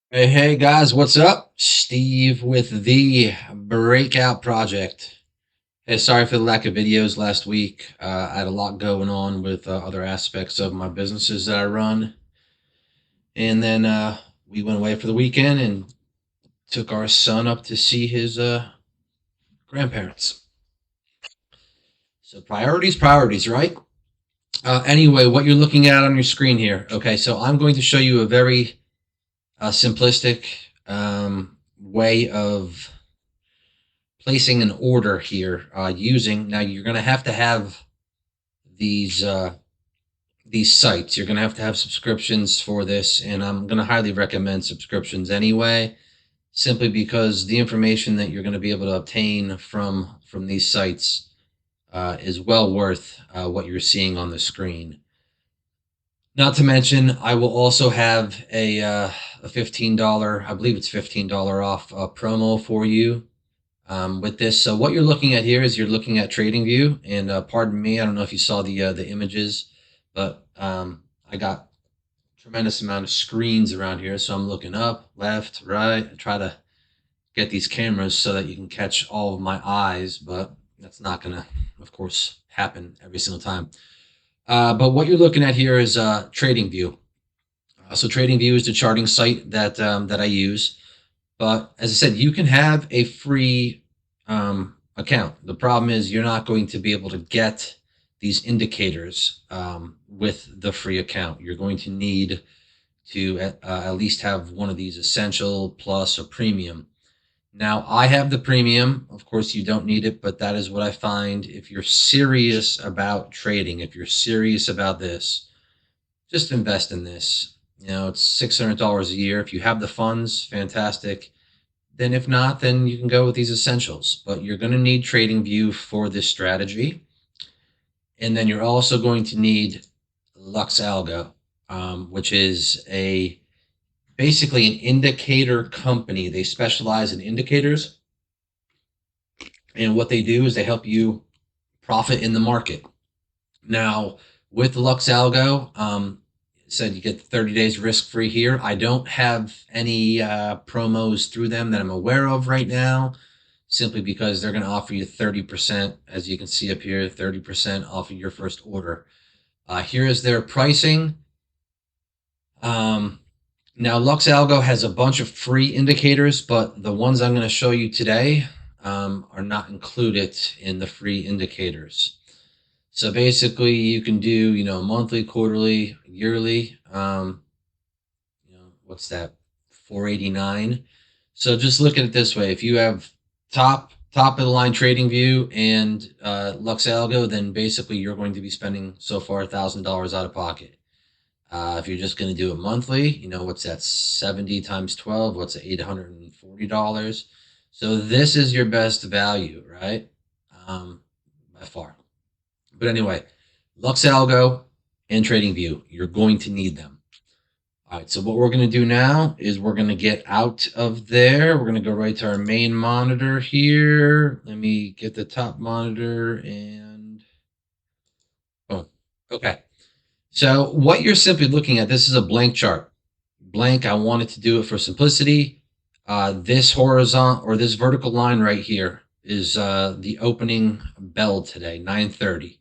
Hey guys, what's up? Steve with the Breakout Project. Hey, sorry for the lack of videos last week. I had a lot going on with other aspects of my businesses that I run. And then we went away for the weekend and took our son up to see his grandparents. So priorities, right? Anyway, what you're looking at on your screen here. Okay, so I'm going to show you a very simplistic way of placing an order here using. Now you're going to have these sites. You're going to have subscriptions for this, and I'm going to highly recommend subscriptions anyway, simply because the information that you're going to be able to obtain from these sites is well worth what you're seeing on the screen. Not to mention, I will also have a $15, I believe it's $15 off promo for you with this. So what you're looking at here is you're looking at TradingView, and pardon me, I don't know if you saw the images, but I got a tremendous amount of screens around here, so I'm looking up, left, right. I try to get these cameras so that you can catch all of my eyes, but that's not gonna, of course, happen every single time. But what you're looking at here is TradingView. So TradingView is the charting site that I use. But as I said, you can have a free account. The problem is you're not going to be able to get these indicators with the free account. You're going to need to at least have one of these essential, plus, or premium. Now, I have the premium. Of course, you don't need it, but that is what I find. If you're serious about trading, if you're serious about this, just invest in this. You know, it's $600 a year. If you have the funds, fantastic. Then if not, then you can go with these essentials. But you're going to need TradingView for this strategy. And then you're also going to need LuxAlgo, which is basically an indicator company. They specialize in indicators. And what they do is they help you profit in the market. Now, with LuxAlgo, said you get 30 days risk free here. I don't have any promos through them that I'm aware of right now, simply because they're going to offer you 30%, as you can see up here, 30% off of your first order. Here is their pricing. Now, LuxAlgo has a bunch of free indicators, but the ones I'm going to show you today are not included in the free indicators. So basically, you can do, monthly, quarterly, yearly. What's that? 489. So just look at it this way: if you have top of the line TradingView and LuxAlgo, then basically you're going to be spending so far $1,000 out of pocket. If you're just going to do it monthly, what's that? 70 times 12. What's it? $840. So this is your best value, right? By far. But anyway, LuxAlgo and TradingView, you're going to need them. All right, so what we're going to do now is we're going to get out of there. We're going to go right to our main monitor here. Let me get the top monitor and boom. Okay. So what you're simply looking at, this is a blank chart. Blank, I wanted to do it for simplicity. This horizontal or this vertical line right here is the opening bell today, 9:30.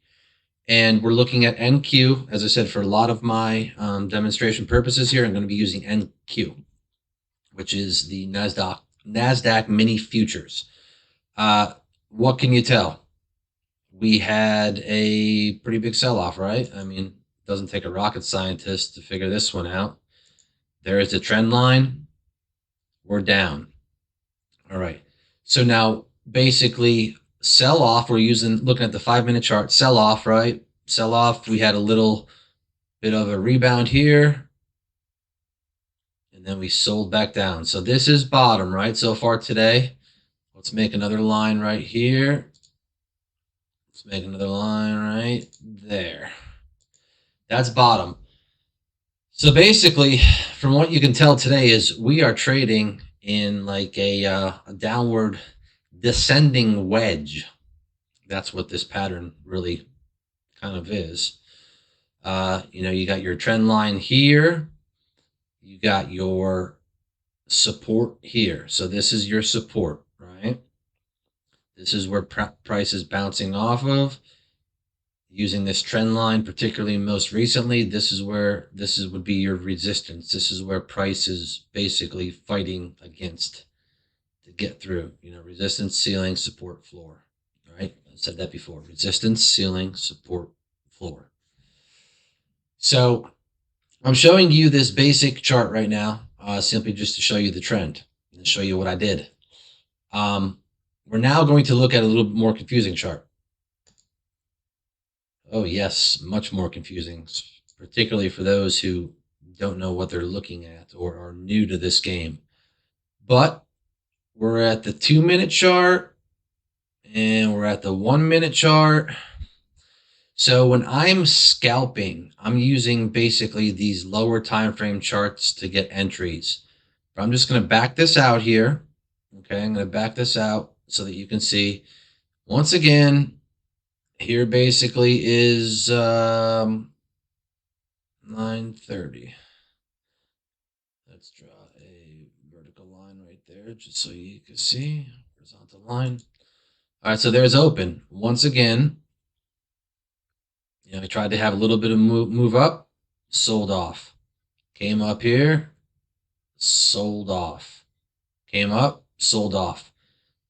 And we're looking at NQ. As I said, for a lot of my demonstration purposes here, I'm going to be using NQ, which is the NASDAQ mini futures. What can you tell? We had a pretty big sell-off, right? I mean, it doesn't take a rocket scientist to figure this one out. There is the trend line. We're down. All right. So now, basically, sell off. We're looking at the 5-minute chart. Sell off, right? Sell off. We had a little bit of a rebound here, and then we sold back down. So this is bottom, right? So far today. Let's make another line right here. Let's make another line right there. That's bottom. So basically, from what you can tell today, is we are trading in like a downward descending wedge. That's what this pattern really kind of is. You got your trend line here. You got your support here. So this is your support, right? This is where price is bouncing off of. Using this trend line, particularly most recently, would be your resistance. This is where price is basically fighting against to get through. Resistance, ceiling, support, floor. All right, I said that before. Resistance, ceiling, support, floor. So I'm showing you this basic chart right now, simply just to show you the trend and show you what I did. We're now going to look at a little bit more confusing chart. Oh yes, much more confusing, particularly for those who don't know what they're looking at or are new to this game. But we're at the 2-minute chart and we're at the 1-minute chart. So when I'm scalping, I'm using basically these lower time frame charts to get entries. But I'm just going to back this out here. Okay, I'm going to back this out so that you can see. Once again, here basically is 9:30. Let's draw a vertical line right there just so you can see. Horizontal line. All right, so there's open. Once again, I tried to have a little bit of move up, sold off. Came up here, sold off. Came up, sold off.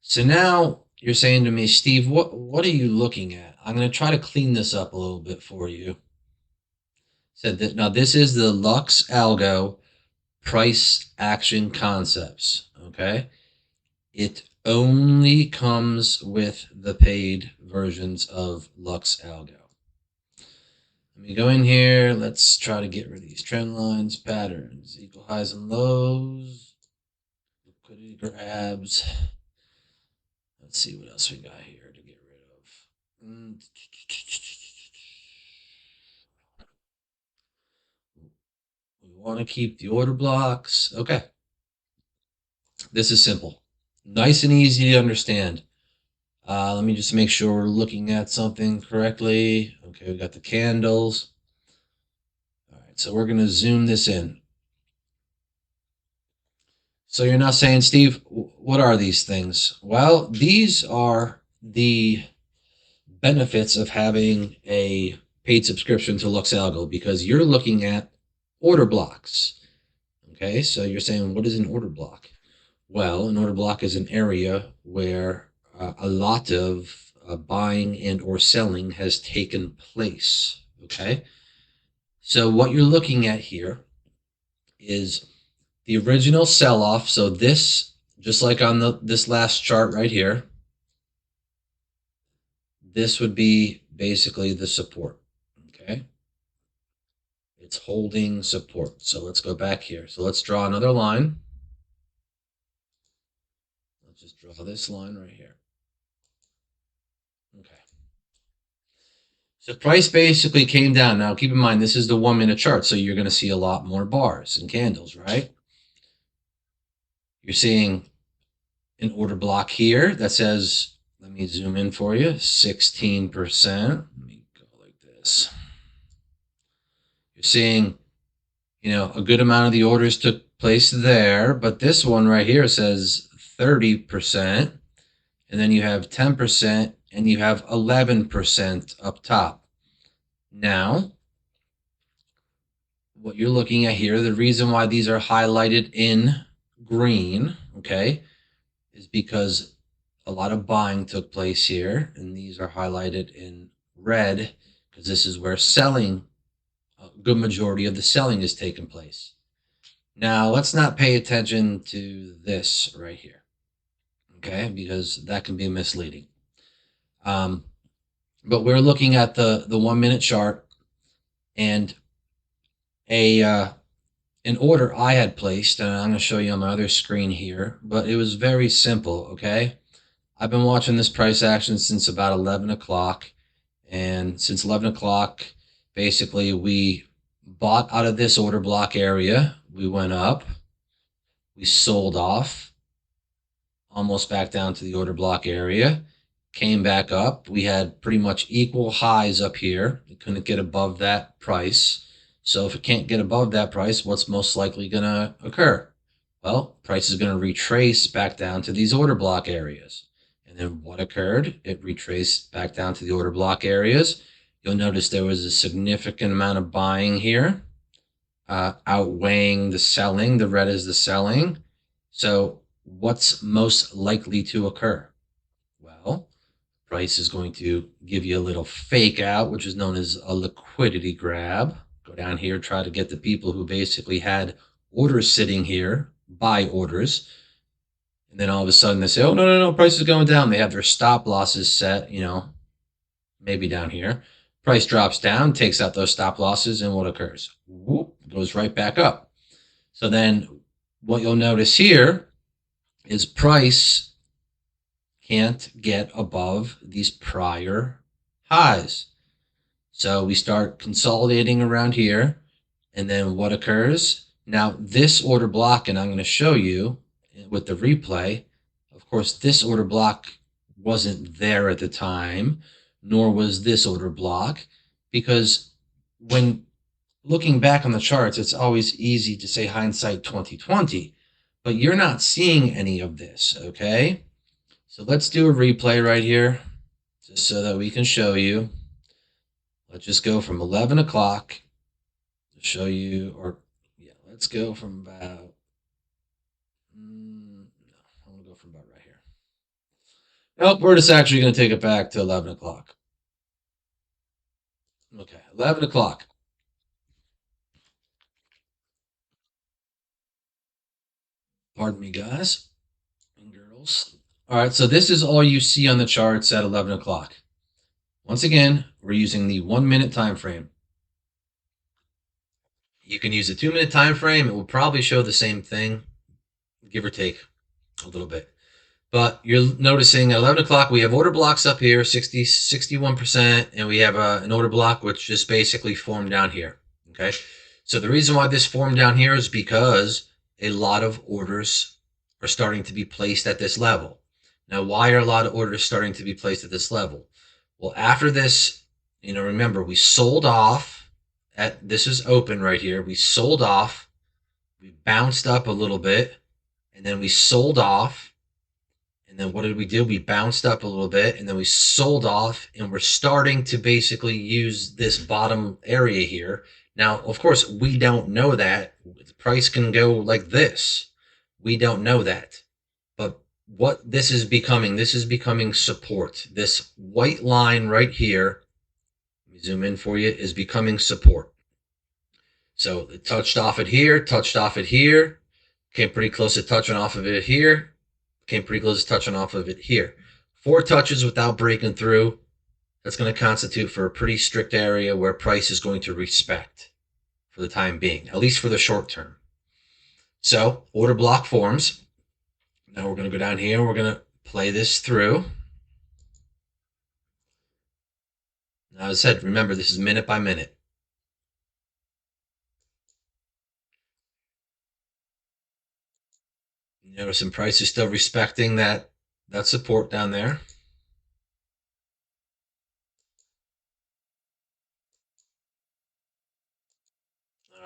So now you're saying to me, Steve, what are you looking at? I'm going to try to clean this up a little bit for you. Said that now this is the LuxAlgo price action concepts. Okay, it only comes with the paid versions of LuxAlgo. Let me go in here. Let's try to get rid of these trend lines, patterns, equal highs and lows, liquidity grabs. Let's see what else we got here to get rid of. We want to keep the order blocks. Okay. This is simple. Nice and easy to understand. Let me just make sure we're looking at something correctly. Okay, we got the candles. All right, so we're going to zoom this in. So you're not saying, Steve, what are these things? Well, these are the benefits of having a paid subscription to LuxAlgo because you're looking at order blocks. Okay, so you're saying, what is an order block? Well, an order block is an area where a lot of buying and or selling has taken place. Okay, so what you're looking at here is the original sell-off. So this, just like on this last chart right here, this would be basically the support. Okay, it's holding support. So let's go back here. So let's draw another line. Let's just draw this line right here. Okay. So price basically came down. Now, keep in mind, this is the 1-minute chart, so you're going to see a lot more bars and candles, right? You're seeing an order block here that says, let me zoom in for you, 16%. Let me go like this. You're seeing, a good amount of the orders took place there, but this one right here says 30%, and then you have 10%, and you have 11% up top. Now, what you're looking at here, the reason why these are highlighted in green, okay, is because a lot of buying took place here, and these are highlighted in red because this is where selling, a good majority of the selling is taking place. Now, let's not pay attention to this right here, okay, because that can be misleading. But we're looking at the 1-minute chart, and an order I had placed, and I'm going to show you on my other screen here, but it was very simple, okay? I've been watching this price action since about 11 o'clock, and since 11 o'clock, basically we bought out of this order block area, we went up, we sold off, almost back down to the order block area, came back up, we had pretty much equal highs up here, we couldn't get above that price. So if it can't get above that price, what's most likely going to occur? Well, price is going to retrace back down to these order block areas. And then what occurred? It retraced back down to the order block areas. You'll notice there was a significant amount of buying here, outweighing the selling. The red is the selling. So what's most likely to occur? Well, price is going to give you a little fake out, which is known as a liquidity grab. Go down here, try to get the people who basically had orders sitting here, buy orders. And then all of a sudden they say, oh, no, no, no, price is going down. They have their stop losses set, maybe down here. Price drops down, takes out those stop losses, and what occurs? Whoop, goes right back up. So then what you'll notice here is price can't get above these prior highs. So we start consolidating around here. And then what occurs? Now, this order block, and I'm going to show you with the replay, of course, this order block wasn't there at the time, nor was this order block, because when looking back on the charts, it's always easy to say hindsight 2020, but you're not seeing any of this, okay? So let's do a replay right here, just so that we can show you. Let's just go from 11 o'clock to show you, or yeah, let's go from about, no, I'm going to go from about right here. Nope, we're just actually going to take it back to 11 o'clock. Okay, 11 o'clock. Pardon me, guys and girls. All right, so this is all you see on the charts at 11 o'clock. Once again, we're using the 1 minute time frame. You can use a 2 minute time frame. It will probably show the same thing, give or take a little bit. But you're noticing at 11 o'clock, we have order blocks up here, 60, 61%, and we have an order block which just basically formed down here, okay? So the reason why this formed down here is because a lot of orders are starting to be placed at this level. Now, why are a lot of orders starting to be placed at this level? Well, after this, remember, we sold off this is open right here. We sold off, we bounced up a little bit, and then we sold off. And then what did we do? We bounced up a little bit, and then we sold off, and we're starting to basically use this bottom area here. Now, of course, we don't know that. The price can go like this. We don't know that. But what this is becoming support. This white line right here, let me zoom in for you, is becoming support. So it touched off it here, came pretty close to touching off of it here, came pretty close to touching off of it here. 4 touches without breaking through. That's going to constitute for a pretty strict area where price is going to respect for the time being, at least for the short term. So order block forms. Now we're going to go down here and we're going to play this through. Now, as I said, remember, this is minute by minute. Notice some price is still respecting that support down there.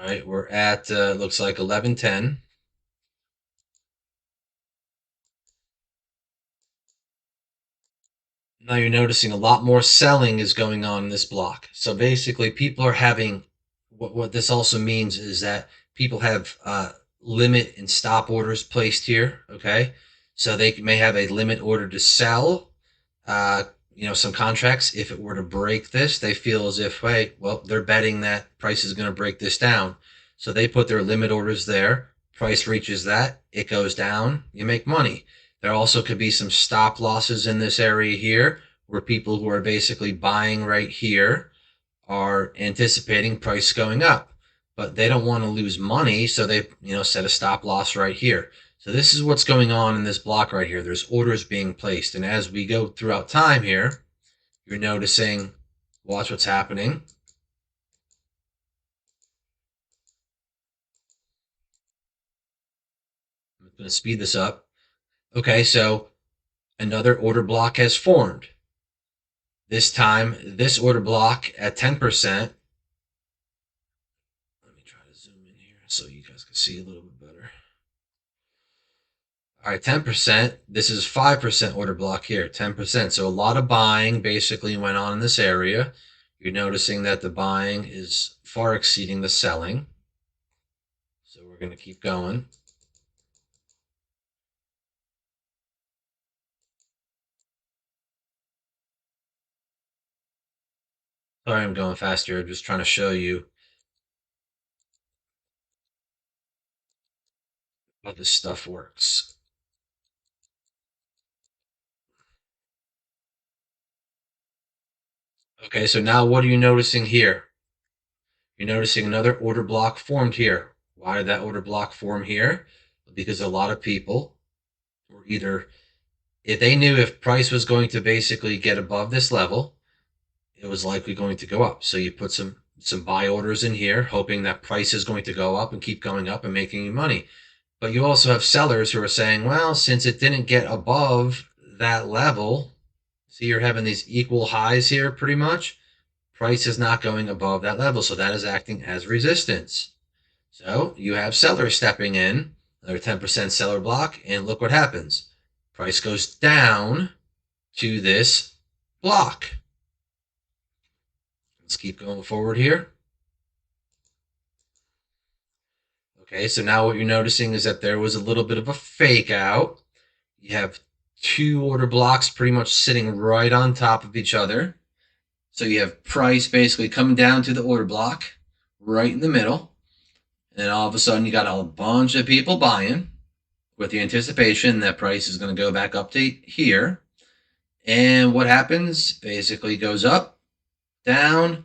All right, we're at looks like 11:10. Now you're noticing a lot more selling is going on in this block. So basically, people are having what this also means is that people have limit and stop orders placed here. Okay, so they may have a limit order to sell. Some contracts, if it were to break this, they feel as if, hey, well, they're betting that price is going to break this down. So they put their limit orders there. Price reaches that, it goes down, you make money. There also could be some stop losses in this area here where people who are basically buying right here are anticipating price going up, but they don't want to lose money. So they, set a stop loss right here. So this is what's going on in this block right here. There's orders being placed. And as we go throughout time here, you're noticing, watch what's happening. I'm going to speed this up. Okay, so another order block has formed. This time, this order block at 10%. Let me try to zoom in here so you guys can see a little bit better. All right, 10%. This is 5% order block here, 10%. So a lot of buying basically went on in this area. You're noticing that the buying is far exceeding the selling. So we're going to keep going. Sorry, I'm going faster. I'm just trying to show you how this stuff works. Okay, so now what are you noticing here? You're noticing another order block formed here. Why did that order block form here? Because a lot of people were either, if they knew if price was going to basically get above this level, it was likely going to go up. So you put some buy orders in here, hoping that price is going to go up and keep going up and making you money. But you also have sellers who are saying, well, since it didn't get above that level, see, you're having these equal highs here pretty much. Price is not going above that level, so that is acting as resistance. So you have sellers stepping in, another 10% seller block, and look what happens. Price goes down to this block. Let's keep going forward here. Okay, so now what you're noticing is that there was a little bit of a fake out. You have two order blocks pretty much sitting right on top of each other. So you have price basically coming down to the order block right in the middle. And then all of a sudden you got a bunch of people buying with the anticipation that price is going to go back up to here. And what happens basically goes up, down.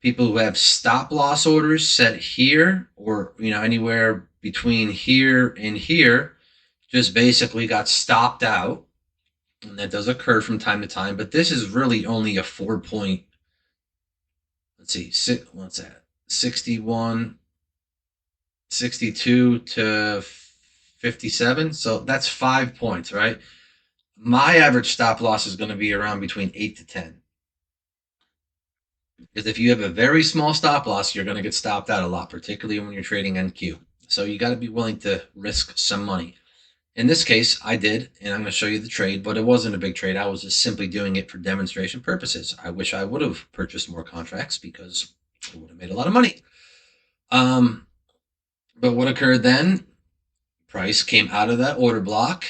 People who have stop loss orders set here or anywhere between here and here just basically got stopped out. And that does occur from time to time, but this is really only a 4 point. Let's see, what's that? 61, 62 to 57. So that's 5 points, right? My average stop loss is going to be around between 8 to 10. Because if you have a very small stop loss, you're going to get stopped out a lot, particularly when you're trading NQ. So you got to be willing to risk some money. In this case, I did, and I'm going to show you the trade, but it wasn't a big trade. I was just simply doing it for demonstration purposes. I wish I would have purchased more contracts because I would have made a lot of money. But what occurred then? Price came out of that order block.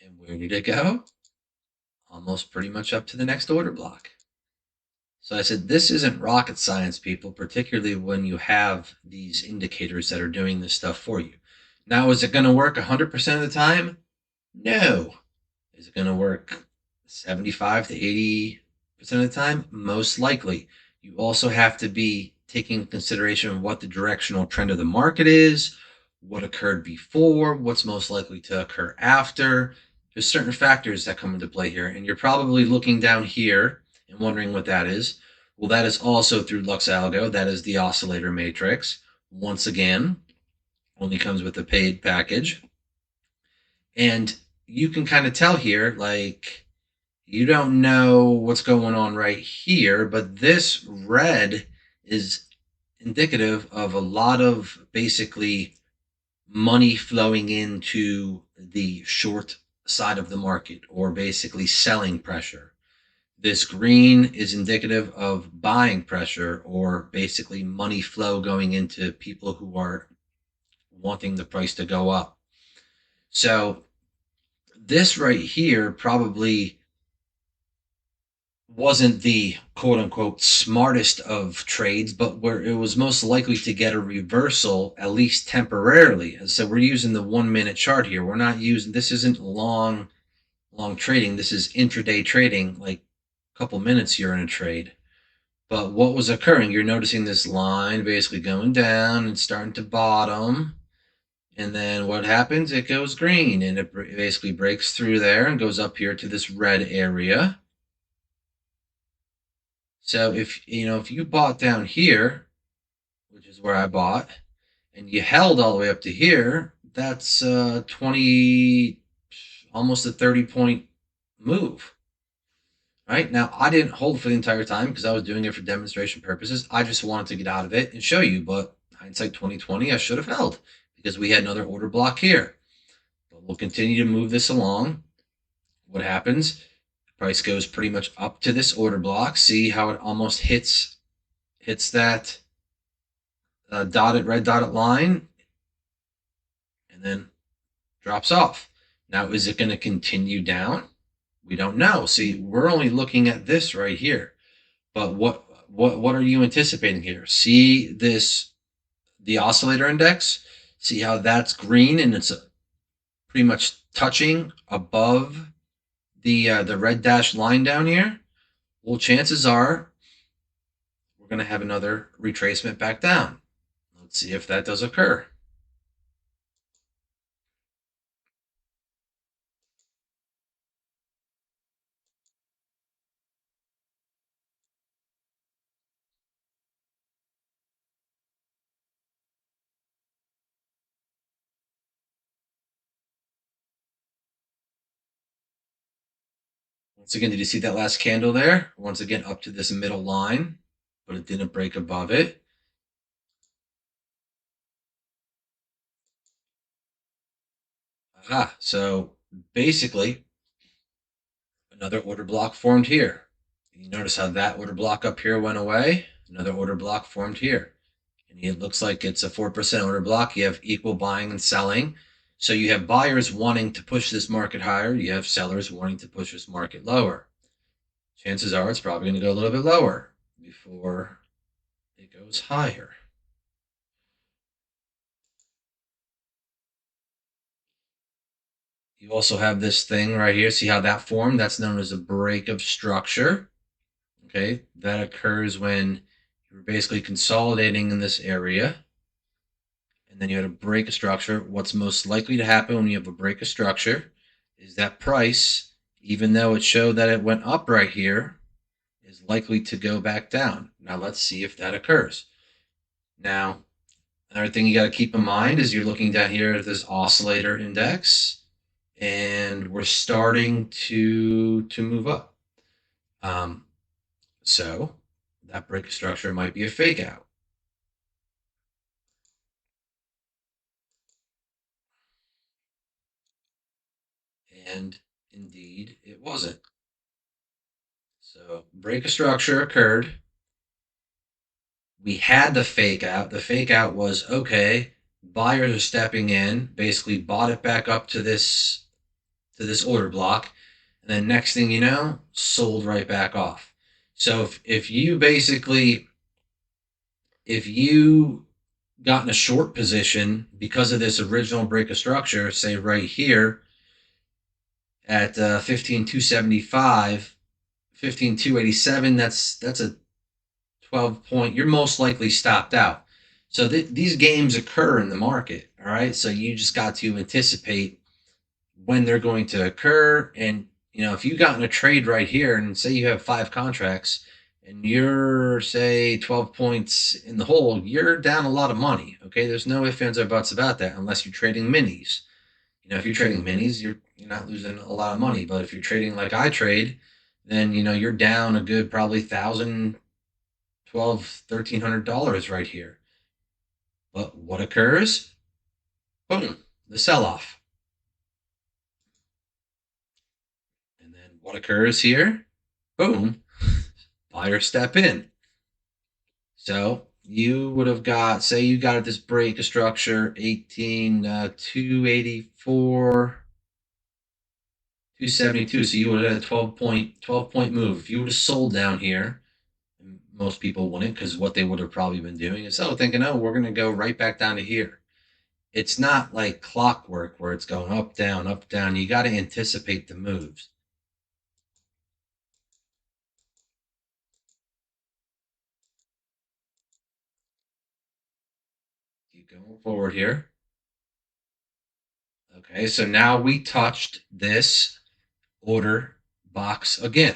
And where did it go? Almost pretty much up to the next order block. So I said, this isn't rocket science, people, particularly when you have these indicators that are doing this stuff for you. Now, is it going to work 100% of the time? No. Is it going to work 75 to 80% of the time? Most likely. You also have to be taking consideration of what the directional trend of the market is, what occurred before, what's most likely to occur after. There's certain factors that come into play here, and you're probably looking down here and wondering what that is. Well, that is also through LuxAlgo. That is the oscillator matrix. Once again, only comes with a paid package. And you can kind of tell here, like, you don't know what's going on right here, but this red is indicative of a lot of basically money flowing into the short side of the market, or basically selling pressure. This green is indicative of buying pressure, or basically money flow going into people who are wanting the price to go up. So this right here probably wasn't the quote unquote smartest of trades, but where it was most likely to get a reversal, at least temporarily. So we're using the 1 minute chart here. We're not using, this isn't long trading. This is intraday trading, like a couple minutes you're in a trade. But what was occurring? You're noticing this line basically going down and starting to bottom. And then what happens? It goes green, and it basically breaks through there and goes up here to this red area. So if you bought down here, which is where I bought, and you held all the way up to here, that's 20, almost a 30 point move. Right now, I didn't hold for the entire time because I was doing it for demonstration purposes. I just wanted to get out of it and show you. But hindsight 2020, I should have held because we had another order block here. But we'll continue to move this along. What happens? Price goes pretty much up to this order block. See how it almost hits that red dotted line, and then drops off. Now, is it going to continue down? We don't know. See, we're only looking at this right here. But what are you anticipating here? See this, the oscillator index? See how that's green and it's pretty much touching above the red dashed line down here? Well, chances are we're going to have another retracement back down. Let's see if that does occur. Once again, did you see that last candle there? Once again, up to this middle line, but it didn't break above it. Aha, so basically, another order block formed here. You notice how that order block up here went away? Another order block formed here. And it looks like it's a 4% order block. You have equal buying and selling. So you have buyers wanting to push this market higher. You have sellers wanting to push this market lower. Chances are it's probably going to go a little bit lower before it goes higher. You also have this thing right here. See how that formed? That's known as a break of structure. Okay, that occurs when you're basically consolidating in this area, and then you had a break of structure. What's most likely to happen when you have a break of structure is that price, even though it showed that it went up right here, is likely to go back down. Now let's see if that occurs. Now, another thing you got to keep in mind is you're looking down here at this oscillator index, and we're starting to move up. So that break of structure might be a fake out. And indeed, it wasn't. So break of structure occurred. We had the fake out. The fake out was okay. Buyers are stepping in, basically bought it back up to this order block, and then next thing you know, sold right back off. So if you basically if you got in a short position because of this original break of structure, say right here at 15,275, 15,287, that's a 12 point, you're most likely stopped out. So these games occur in the market, all right? So you just got to anticipate when they're going to occur. And, if you got in a trade right here and say you have 5 contracts and you're, say, 12 points in the hole, you're down a lot of money, okay? There's no ifs, ands, or buts about that unless you're trading minis. If you're trading minis, you're not losing a lot of money. But if you're trading like I trade, then, you're down a good probably 1,000, $1,200, $1,300 right here. But what occurs? Boom, the sell-off. And then what occurs here? Boom, buyer step in. So you would have got, say you got this break of structure, 18,284, 272. So you would have had a 12 point move. If you would have sold down here, most people wouldn't, because what they would have probably been doing is, thinking, we're going to go right back down to here. It's not like clockwork where it's going up, down, up, down. You got to anticipate the moves. Keep going forward here. Okay, so now we touched this order box again.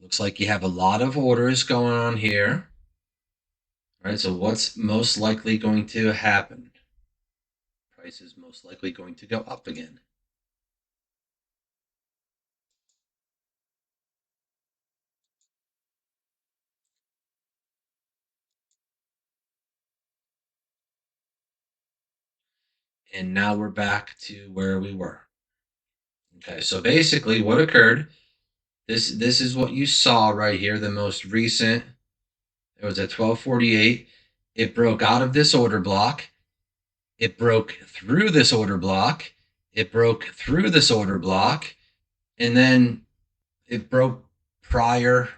Looks like you have a lot of orders going on here. All right, so what's most likely going to happen? Price is most likely going to go up again. and now we're back to where we were. Okay, so basically what occurred, this is what you saw right here, the most recent. It was at 12:48. It broke out of this order block. It broke through this order block. It broke through this order block, and then it broke prior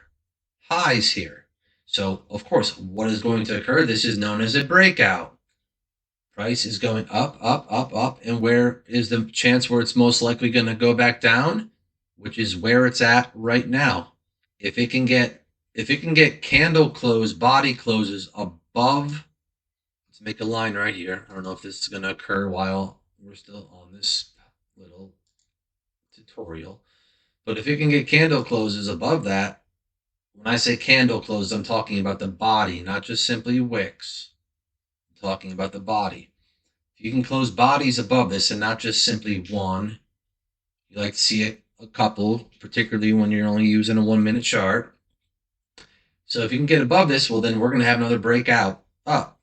highs here. So, of course, what is going to occur? This is known as a breakout. Price is going up, up, up, up. And where is the chance where it's most likely going to go back down? Which is where it's at right now. If it can get candle close, body closes above, let's make a line right here. I don't know if this is going to occur while we're still on this little tutorial. But if it can get candle closes above that, when I say candle close, I'm talking about the body, not just simply wicks. I'm talking about the body. If you can close bodies above this and not just simply one, you like to see it a couple, particularly when you're only using a 1 minute chart. So if you can get above this, well, then we're going to have another breakout up.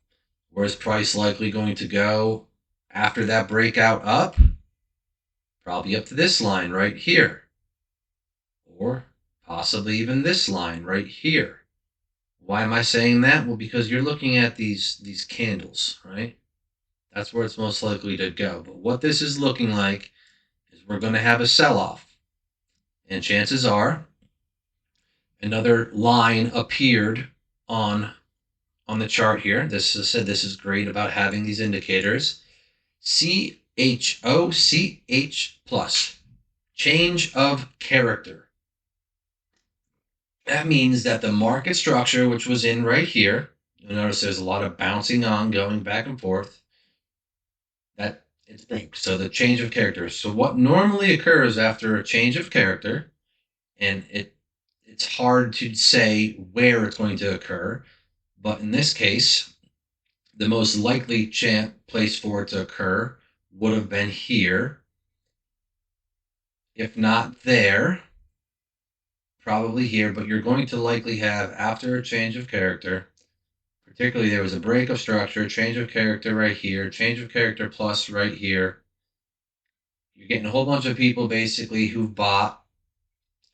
Where's price likely going to go after that breakout up? Probably up to this line right here. Or possibly even this line right here. Why am I saying that? Well, because you're looking at these candles, right? That's where it's most likely to go. But what this is looking like is we're going to have a sell-off. And chances are another line appeared on the chart here. This is great about having these indicators. CHOCH plus, change of character. That means that the market structure, which was in right here, you'll notice there's a lot of bouncing on, going back and forth, that it's big. So the change of character. So what normally occurs after a change of character, and it's hard to say where it's going to occur, but in this case, the most likely place for it to occur would have been here. If not there, probably here, but you're going to likely have, after a change of character, particularly there was a break of structure, change of character right here, change of character plus right here. You're getting a whole bunch of people basically who've bought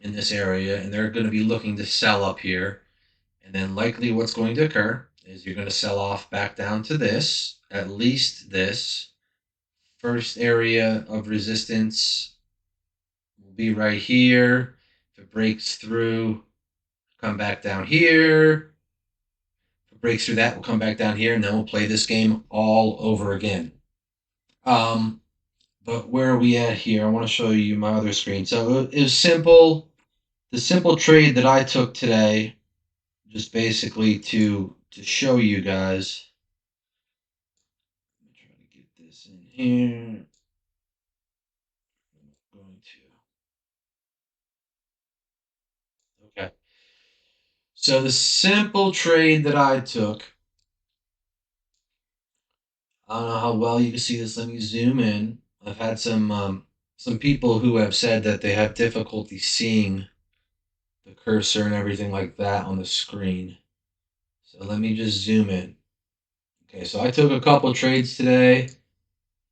in this area, and they're going to be looking to sell up here. And then likely what's going to occur is you're going to sell off back down to this, at least this. First area of resistance will be right here. If it breaks through, come back down here. If it breaks through that, we'll come back down here, and then we'll play this game all over again. But where are we at here? I want to show you my other screen. So it was simple. The simple trade that I took today, just basically to show you guys. Let me try to get this in here. I'm going to. Okay. So the simple trade that I took, I don't know how well you can see this. Let me zoom in. I've had some people who have said that they have difficulty seeing the cursor and everything like that on the screen. So let me just zoom in. Okay, so I took a couple trades today.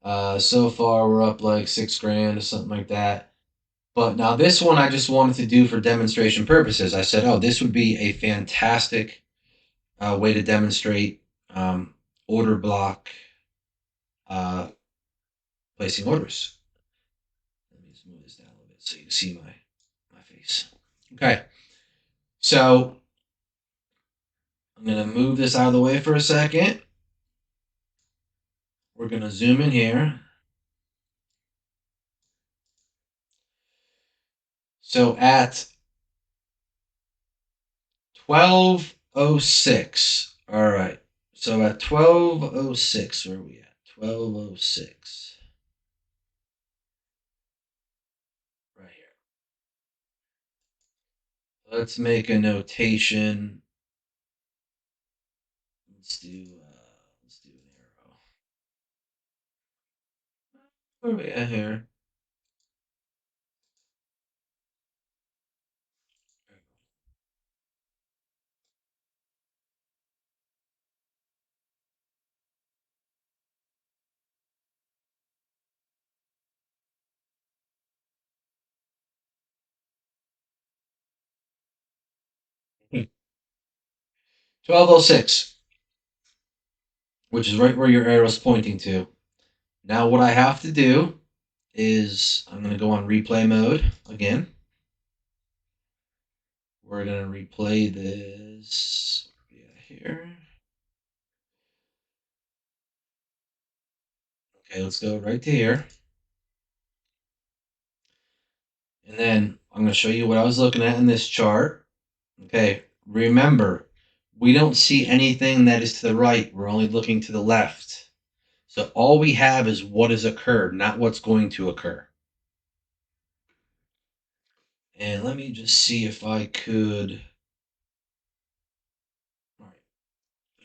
So far we're up like $6,000 or something like that. But now this one I just wanted to do for demonstration purposes. I said, oh, this would be a fantastic way to demonstrate order block uh, placing orders. Let me just move this down a little bit so you can see my face. Okay, so I'm going to move this out of the way for a second. We're going to zoom in here. So at 12:06. All right. So at 12:06, where are we at? 12:06. Right here. Let's make a notation. Let's do an arrow. Where are we at here? 1206, which is right where your arrow is pointing to. Now, what I have to do is I'm going to go on replay mode again. We're going to replay this here. Okay, let's go right to here. And then I'm going to show you what I was looking at in this chart. Okay, remember, we don't see anything that is to the right. We're only looking to the left. So all we have is what has occurred, not what's going to occur. And let me just see if I could. All right,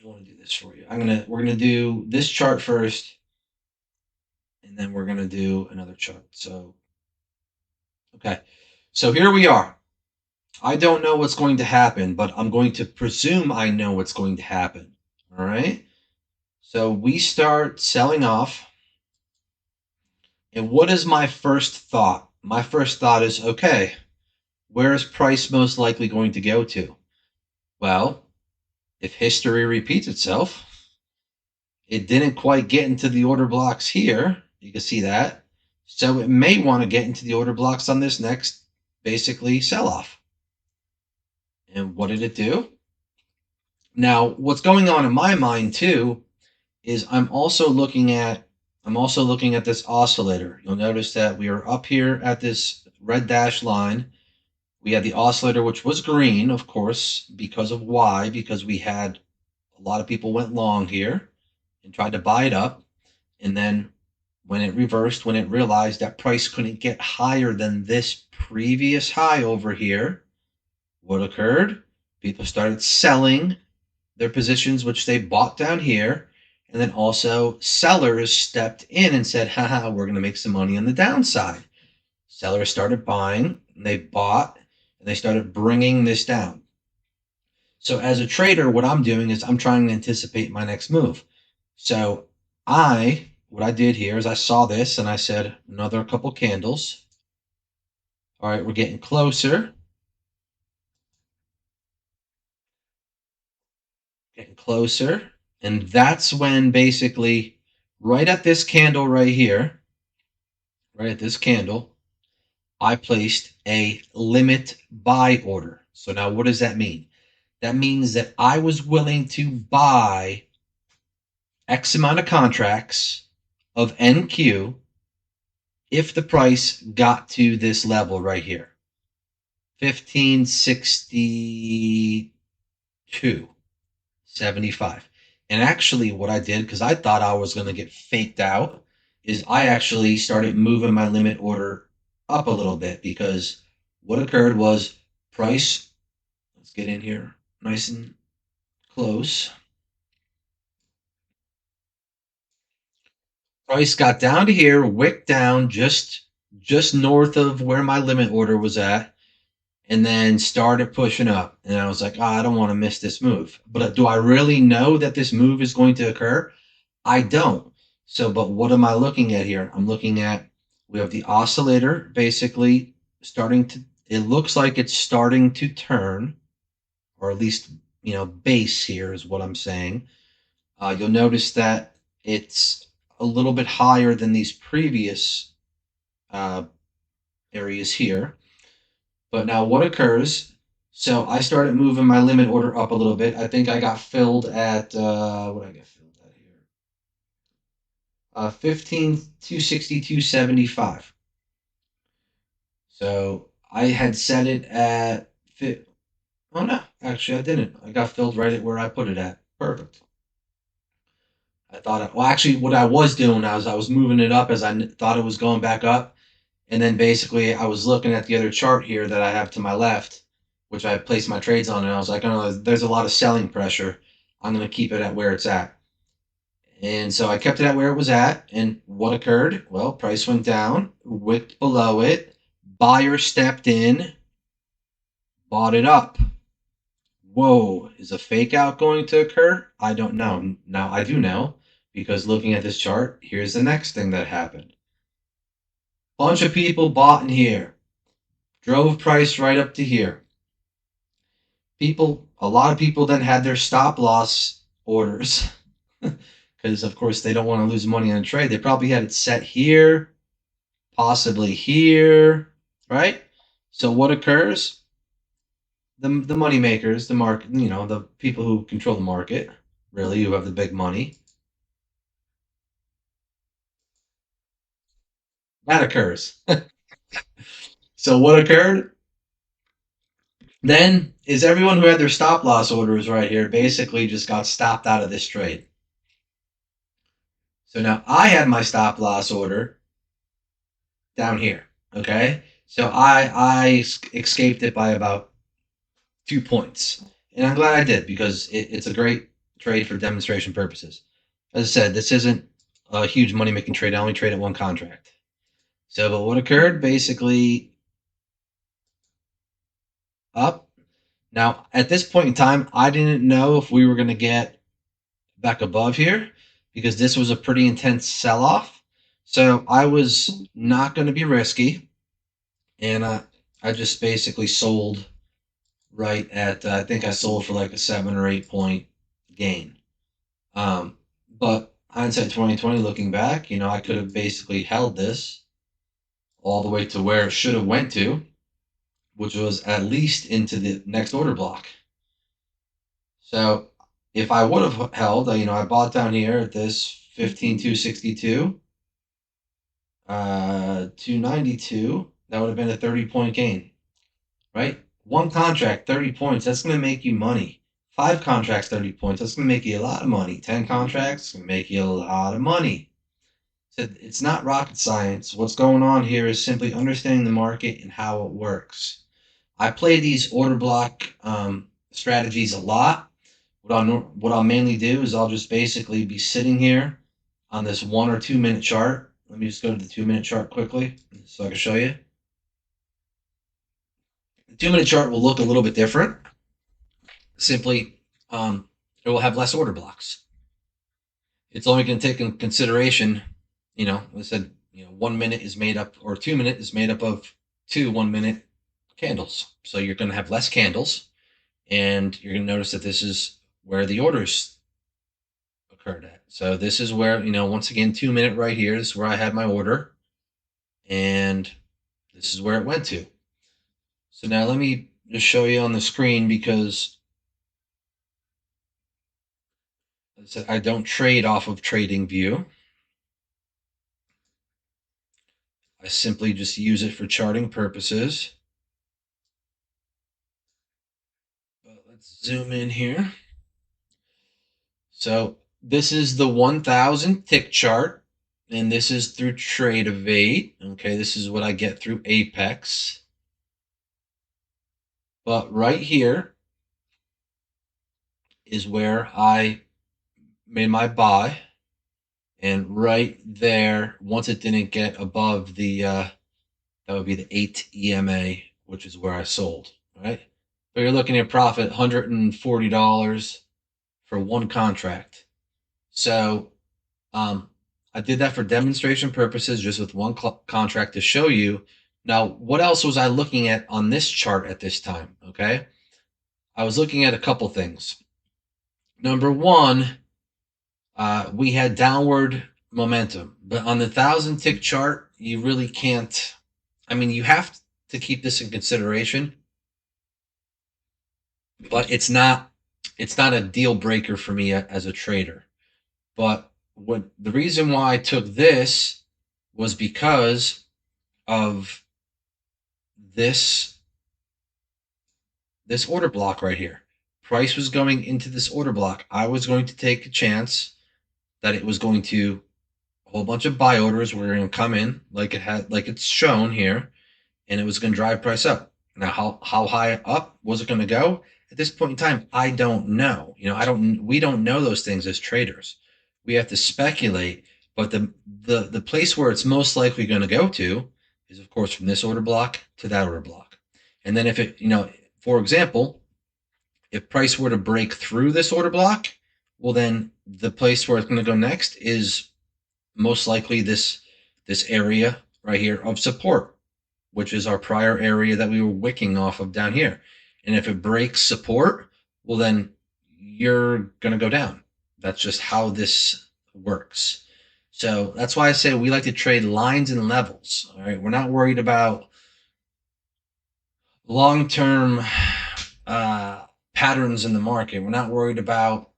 I want to do this for you. We're gonna do this chart first, and then we're gonna do another chart. So okay, so here we are. I don't know what's going to happen, but I'm going to presume I know what's going to happen. All right. So we start selling off. And what is my first thought? My first thought is, okay, where is price most likely going to go to? Well, if history repeats itself, it didn't quite get into the order blocks here. You can see that. So it may want to get into the order blocks on this next, basically, sell-off. And what did it do? Now, what's going on in my mind, too, is I'm also looking at this oscillator. You'll notice that we are up here at this red dash line. We had the oscillator, which was green, of course, because of why? Because we had a lot of people went long here and tried to buy it up. And then when it reversed, when it realized that price couldn't get higher than this previous high over here, what occurred? People started selling their positions, which they bought down here. And then also sellers stepped in and said, haha, we're going to make some money on the downside. Sellers started buying, and they bought, and they started bringing this down. So as a trader, what I'm doing is I'm trying to anticipate my next move. So what I did here is I saw this and I said, another couple candles. All right, we're getting closer. Getting closer. And that's when basically, right at this candle right here, right at this candle, I placed a limit buy order. So now what does that mean? That means that I was willing to buy X amount of contracts of NQ if the price got to this level right here, 1562.75. And actually what I did, because I thought I was going to get faked out, is I actually started moving my limit order up a little bit, because what occurred was price, let's get in here nice and close. Price got down to here, wicked down just north of where my limit order was at, and then started pushing up. And I was like, oh, I don't want to miss this move. But do I really know that this move is going to occur? I don't. So, but what am I looking at here? I'm looking at, we have the oscillator basically starting to, it looks like it's starting to turn, or at least, base here is what I'm saying. You'll notice that it's a little bit higher than these previous uh, areas here. But now what occurs? So I started moving my limit order up a little bit. I think I got filled at, what did I get filled at here? 15,262.75. So I had set it at, oh no, actually I didn't. I got filled right at where I put it at. Perfect. I thought, well, actually, what I was doing was I was moving it up as I thought it was going back up. And then basically I was looking at the other chart here that I have to my left, which I placed my trades on, and I was like, oh, there's a lot of selling pressure. I'm going to keep it at where it's at. And so I kept it at where it was at. And what occurred? Well, price went down, wicked below it. Buyer stepped in, bought it up. Whoa, is a fake out going to occur? I don't know. Now I do know, because looking at this chart, here's the next thing that happened. Bunch of people bought in here, drove price right up to here. A lot of people then had their stop loss orders because, of course, they don't want to lose money on a trade. They probably had it set here, possibly here, right? So what occurs? The money makers, the market, the people who control the market, really, who have the big money, that occurs. So what occurred then is everyone who had their stop loss orders right here basically just got stopped out of this trade. So now I had my stop loss order down here. Okay, so I escaped it by about 2 points, and I'm glad I did because it's a great trade for demonstration purposes. As I said, this isn't a huge money making trade. I only traded one contract. So, but what occurred basically up. Now, at this point in time, I didn't know if we were going to get back above here because this was a pretty intense sell off. So I was not going to be risky, and I just basically sold right at I think I sold for like a 7 or 8 point gain. But hindsight 2020, looking back, I could have basically held this all the way to where it should have went to, which was at least into the next order block. So if I would have held, I bought down here at this 15,262, 292, that would have been a 30 point gain, right? One contract, 30 points, that's going to make you money. 5 contracts, 30 points, that's going to make you a lot of money. 10 contracts, going to make you a lot of money. So it's not rocket science. What's going on here is simply understanding the market and how it works. I play these order block strategies a lot. What I'll mainly do is I'll just basically be sitting here on this 1 or 2 minute chart. Let me just go to the 2 minute chart quickly so I can show you. The 2 minute chart will look a little bit different. Simply, it will have less order blocks. It's only going to take in consideration, I said, 1 minute is made up, or 2 minute is made up of two 1 minute candles. So you're going to have less candles, and you're going to notice that this is where the orders occurred at. So this is where, once again, 2 minute right here. This is where I had my order, and this is where it went to. So now let me just show you on the screen because I don't trade off of TradingView. I simply just use it for charting purposes. But let's zoom in here. So this is the 1000 tick chart, and this is through Trade-Evade. Okay, this is what I get through Apex. But right here is where I made my buy. And right there, once it didn't get above the, that would be the 8 EMA, which is where I sold, right? But you're looking at profit $140 for one contract. So I did that for demonstration purposes, just with one contract to show you. Now, what else was I looking at on this chart at this time? Okay. I was looking at a couple things. Number one, we had downward momentum, but on the 1000 tick chart, you really can't. I mean, you have to keep this in consideration, but it's not a deal breaker for me as a trader. But the reason why I took this was because of this order block right here. Price was going into this order block. I was going to take a chance that it was going to a whole bunch of buy orders were going to come in like it's shown here, and it was going to drive price up. Now, how high up was it going to go? At this point in time, I don't know. We don't know those things as traders. We have to speculate, but the place where it's most likely going to go to is, of course, from this order block to that order block. And then if it, for example, if price were to break through this order block, well, then the place where it's going to go next is most likely this area right here of support, which is our prior area that we were wicking off of down here. And if it breaks support, well, then you're going to go down. That's just how this works. So that's why I say we like to trade lines and levels. All right. We're not worried about long term uh, patterns in the market. We're not worried about,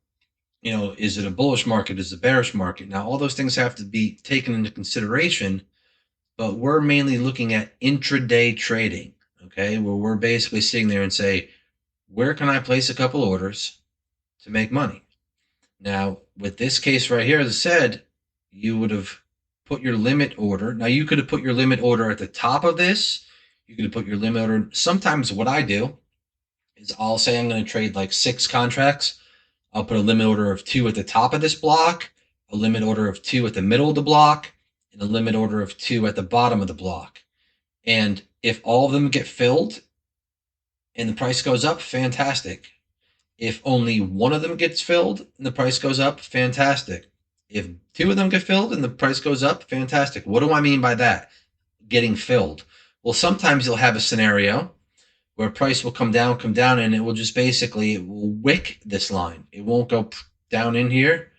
is it a bullish market? Is it a bearish market? Now, all those things have to be taken into consideration, but we're mainly looking at intraday trading, okay, where we're basically sitting there and say, where can I place a couple orders to make money? Now, with this case right here, as I said, you would have put your limit order. Now, you could have put your limit order at the top of this. You could have put your limit order. Sometimes what I do is I'll say I'm going to trade like 6 contracts. I'll put a limit order of 2 at the top of this block, a limit order of 2 at the middle of the block, and a limit order of 2 at the bottom of the block. And if all of them get filled and the price goes up, fantastic. If only one of them gets filled and the price goes up, fantastic. If 2 of them get filled and the price goes up, fantastic. What do I mean by that? Getting filled. Well, sometimes you'll have a scenario where price will come down, and it will just basically, it will wick this line. It won't go down in here,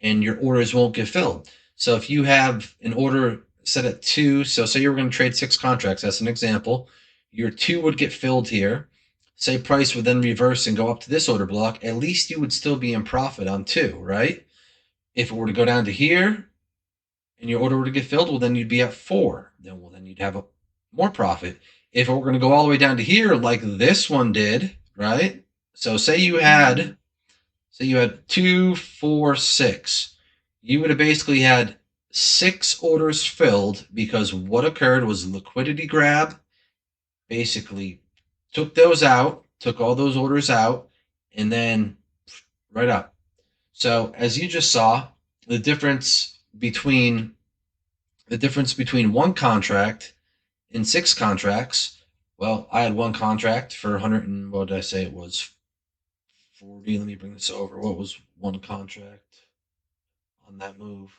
and your orders won't get filled. So if you have an order set at 2, so say you were going to trade 6 contracts, that's an example, your 2 would get filled here. Say price would then reverse and go up to this order block, at least you would still be in profit on 2, right? If it were to go down to here and your order were to get filled, well, then you'd be at 4. Then you'd have more profit. If it were going to go all the way down to here, like this one did, right? So say you had 2, 4, 6. You would have basically had 6 orders filled, because what occurred was liquidity grab, basically took all those orders out, and then right up. So as you just saw, the difference between one contract and 6 contracts. Well, I had one contract for 100 and what did I say it was? 40. Let me bring this over. What was one contract on that move?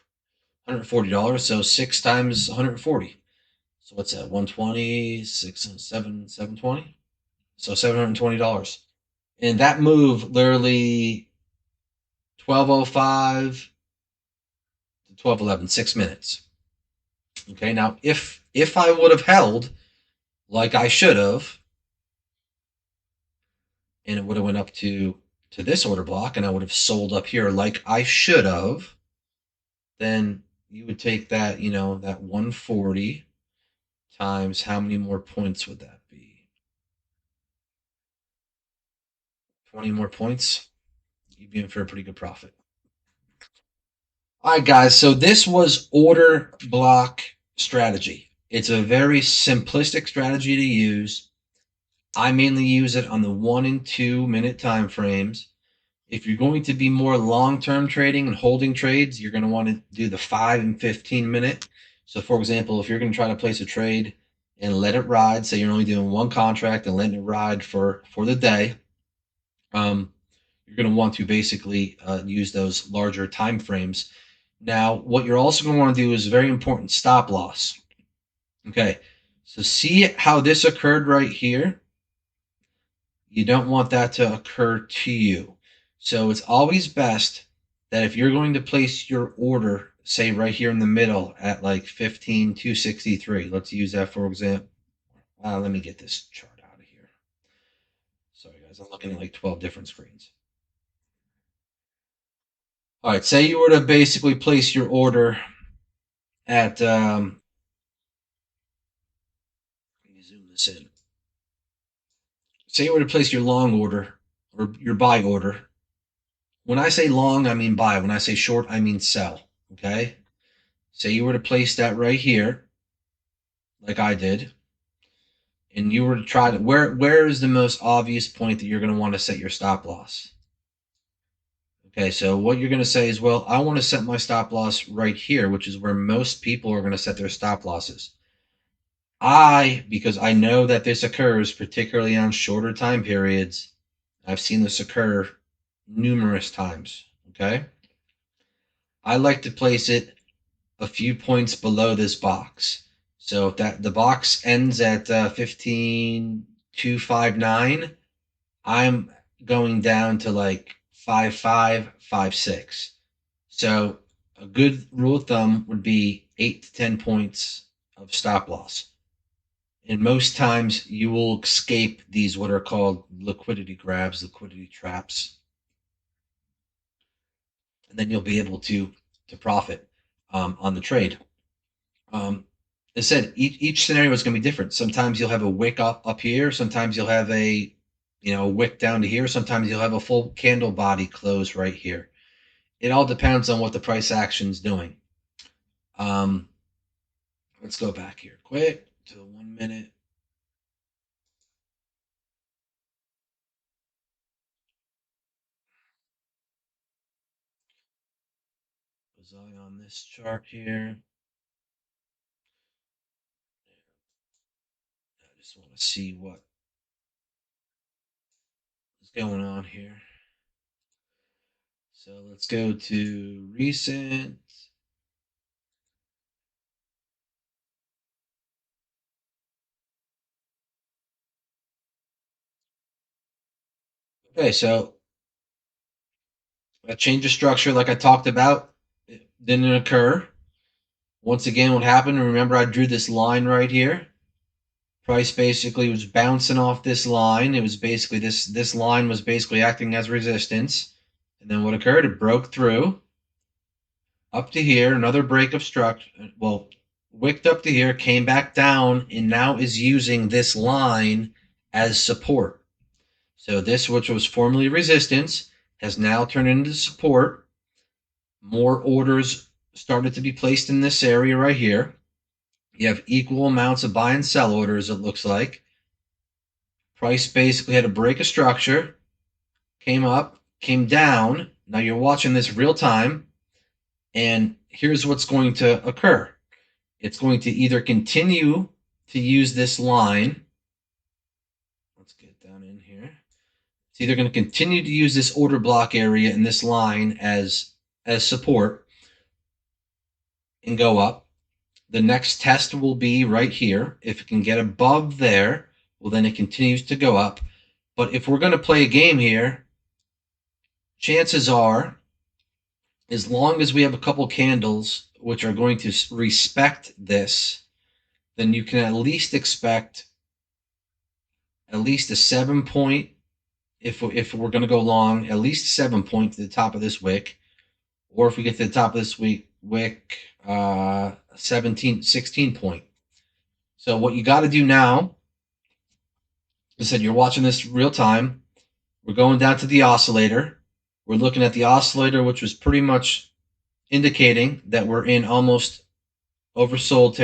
$140. So 6 times 140. So what's that? 120, 6, 7, 720. So $720. And that move literally 12:05 to 12:11, 6 minutes. Okay, now if I would have held like I should have, and it would have went up to this order block, and I would have sold up here like I should have, then you would take that, that 140 times how many more points would that be? 20 more points. You'd be in for a pretty good profit. All right, guys. So this was order block strategy. It's a very simplistic strategy to use. I mainly use it on the 1 and 2 minute time frames. If you're going to be more long-term trading and holding trades, you're going to want to do the 5 and 15 minute. So for example, if you're going to try to place a trade and let it ride, say you're only doing one contract and letting it ride for the day, you're going to want to basically use those larger time frames. Now, what you're also going to want to do is very important, stop loss. Okay, so see how this occurred right here? You don't want that to occur to you. So it's always best that if you're going to place your order, say right here in the middle at like 15,263, let's use that for example. Let me get this chart out of here. Sorry, guys, I'm looking at like 12 different screens. All right, say you were to basically place your order at, let me zoom this in. Say you were to place your long order or your buy order. When I say long, I mean buy. When I say short, I mean sell. Okay. Say you were to place that right here, like I did, and you were to try to, where is the most obvious point that you're going to want to set your stop loss? Okay, so what you're going to say is, well, I want to set my stop loss right here, which is where most people are going to set their stop losses. Because I know that this occurs, particularly on shorter time periods, I've seen this occur numerous times, okay? I like to place it a few points below this box. So if the box ends at 15,259, I'm going down to like 5.5, 5.6. So a good rule of thumb would be 8 to 10 points of stop loss. And most times you will escape these what are called liquidity grabs, liquidity traps, and then you'll be able to profit on the trade. As I said, each scenario is going to be different. Sometimes you'll have a wick up here. Sometimes you'll have a wick down to here. Sometimes you'll have a full candle body close right here. It all depends on what the price action's doing. Um, let's go back here quick to the 1 minute. Was I on this chart here? I just want to see what is going on here. So let's go to recent. Okay, so a change of structure, like I talked about, it didn't occur. Once again, what happened? Remember, I drew this line right here. Price basically was bouncing off this line. It was basically this line was basically acting as resistance. And then what occurred? It broke through up to here, another break of structure. Well, wicked up to here, came back down, and now is using this line as support. So this, which was formerly resistance, has now turned into support. More orders started to be placed in this area right here. You have equal amounts of buy and sell orders, it looks like. Price basically had to break a structure, came up, came down. Now you're watching this real time, and here's what's going to occur. It's going to either continue to use this line. Let's get down in here. It's either going to continue to use this order block area in this line as support and go up. The next test will be right here. If it can get above there, well, then it continues to go up. But if we're going to play a game here, chances are, as long as we have a couple candles which are going to respect this, then you can at least expect at least a 7 point. If we're going to go long, at least 7 point to the top of this wick, or if we get to the top of this wick, 16 point. So what you got to do now, I said you're watching this real time. We're going down to the oscillator. We're looking at the oscillator, which was pretty much indicating that we're in almost oversold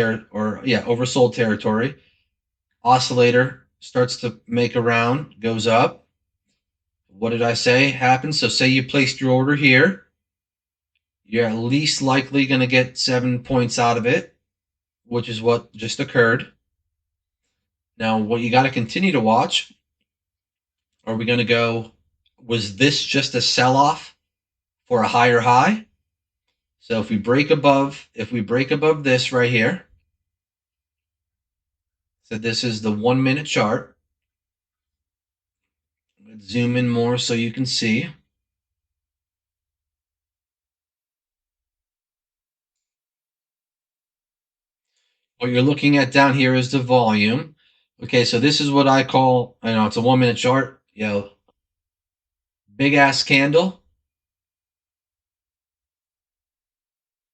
territory. Oscillator starts to make a round, goes up. What did I say happens? So say you placed your order here. You're at least likely going to get 7 points out of it, which is what just occurred. Now, what you got to continue to watch, are we going to go, was this just a sell-off for a higher high? So if we break above this right here, so this is the 1 minute chart. Let's zoom in more so you can see. What you're looking at down here is the volume. Okay, so this is what I call, I know it's a 1 minute chart, big ass candle.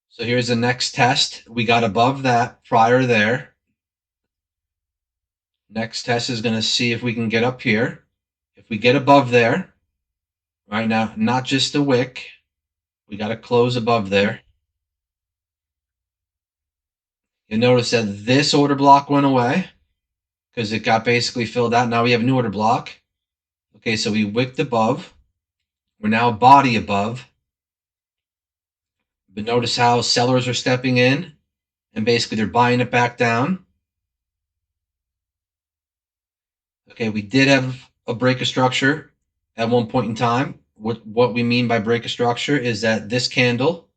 So here's the next test. We got above that prior there. Next test is going to see if we can get up here. If we get above there, right now, not just the wick, we got to close above there. You'll notice that this order block went away because it got basically filled out. Now we have a new order block. Okay, so we wicked above. We're now a body above. But notice how sellers are stepping in and basically they're buying it back down. Okay, we did have a break of structure at one point in time. What we mean by break of structure is that this candle